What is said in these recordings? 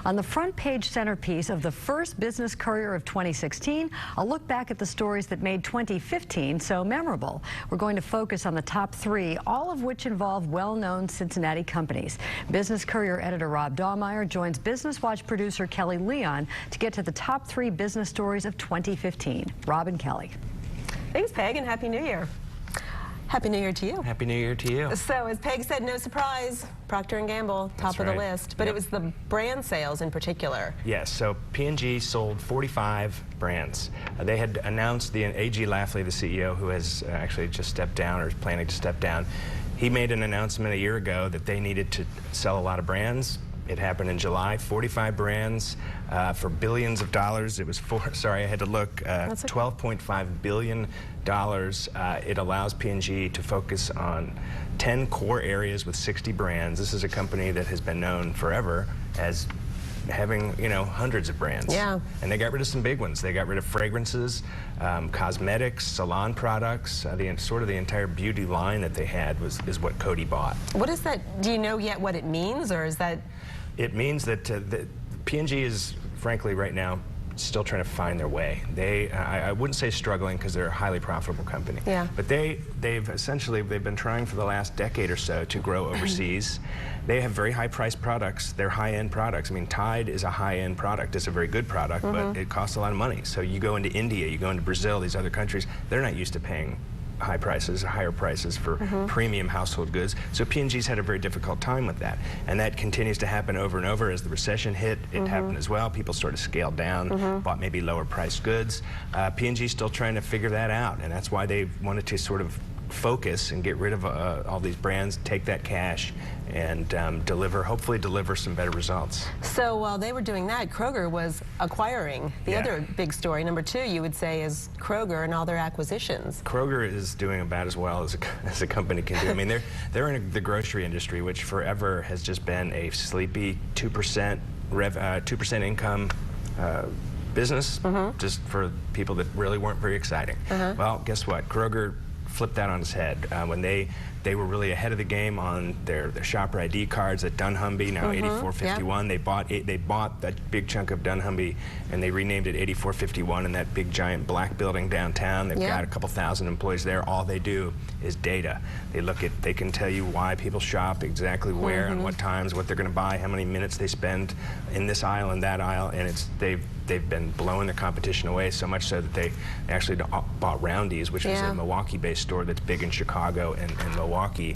On the front page centerpiece of the first Business Courier of 2016, a look back at the stories that made 2015 so memorable. We're going to focus on the top 3, all of which involve well-known Cincinnati companies. Business Courier editor Rob Dahlmeyer joins Business Watch producer Kelly Leon to get to the top 3 business stories of 2015. Rob and Kelly. Thanks, Peg, and Happy New Year. Happy New Year to you. Happy New Year to you. So, as Peg said, no surprise, Procter & Gamble, top of the list. But it was the brand sales in particular. Yes, so P&G sold 45 brands. They had announced, the A.G. Lafley, the CEO, who has actually just stepped down or is planning to step down, he made an announcement a year ago that they needed to sell a lot of brands. It happened in July, 45 brands for billions of dollars. It was sorry, I had to look, $12.5 billion. It allows P&G to focus on 10 core areas with 60 brands. This is a company that has been known forever as having, hundreds of brands. Yeah. And they got rid of some big ones. They got rid of fragrances, cosmetics, salon products, sort of the entire beauty line that they had is what Coty bought. What is that? Do you know yet what it means, or is that? It means that P&G is, frankly, right now, still trying to find their way. I wouldn't say struggling because they're a highly profitable company. Yeah. But they've been trying for the last decade or so to grow overseas. They have very high-priced products. They're high-end products. I mean, Tide is a high-end product. It's a very good product, but it costs a lot of money. So you go into India, you go into Brazil, these other countries, they're not used to paying high prices, higher prices for premium household goods. So P&G's had a very difficult time with that. And that continues to happen over and over. As the recession hit, it happened as well. People sort of scaled down, bought maybe lower priced goods. P&G's still trying to figure that out. And that's why they wanted to sort of focus and get rid of all these brands, take that cash, and hopefully deliver some better results. So while they were doing that, Kroger was acquiring. The other big story, number 2, you would say, is Kroger and all their acquisitions. Kroger is doing about as well as a company can do. I mean, they're in the grocery industry, which forever has just been a sleepy 2% income business, just for people that really weren't very exciting. Well, guess what? Kroger flipped that on its head when they were really ahead of the game on their shopper ID cards at dunnhumby, now 8451. They bought that big chunk of dunnhumby and they renamed it 8451 in that big giant black building downtown. They've got a couple thousand employees there. All they do is data. They can tell you why people shop, exactly where and what times, what they're going to buy, how many minutes they spend in this aisle and that aisle, and they've been blowing the competition away, so much so that they actually bought Roundy's, which is a Milwaukee-based store that's big in Chicago and Milwaukee,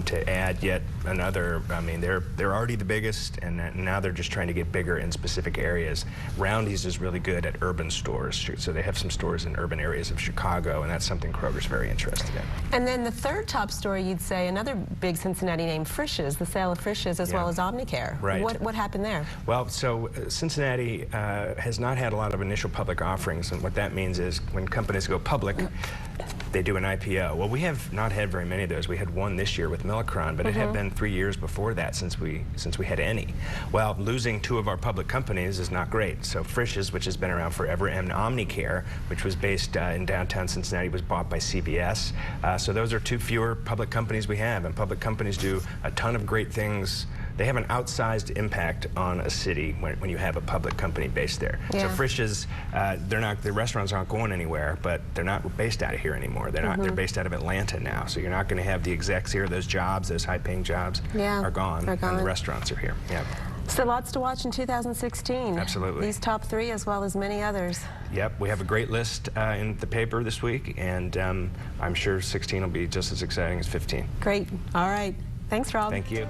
to add yet another. I mean, they're already the biggest, and now they're just trying to get bigger in specific areas. Roundy's is really good at urban stores, so they have some stores in urban areas of Chicago, and that's something Kroger's very interested in. And then the third top story, you'd say, another big Cincinnati name, Frischs, the sale of Frischs as well as Omnicare. Right. What happened there? Well, so Cincinnati has not had a lot of initial public offerings, and what that means is when companies go public, they do an IPO. Well, we have not had very many of those. We had one this year with Millicron, but it had been 3 years before that since we had any. Well, losing 2 of our public companies is not great. So Frischs, which has been around forever, and Omnicare, which was based in downtown Cincinnati, was bought by CBS. So those are 2 fewer public companies we have, and public companies do a ton of great things. They have an outsized impact on a city when you have a public company based there. So Frischs, the restaurants aren't going anywhere, but they're not based out of here anymore. They're based out of Atlanta now. So you're not going to have the execs here. Those jobs, those high-paying jobs, are gone, and the restaurants are here. So lots to watch in 2016. Absolutely. These top 3 as well as many others. Yep, we have a great list in the paper this week, and I'm sure 16 will be just as exciting as 15. Great. All right. Thanks, Rob. Thank you.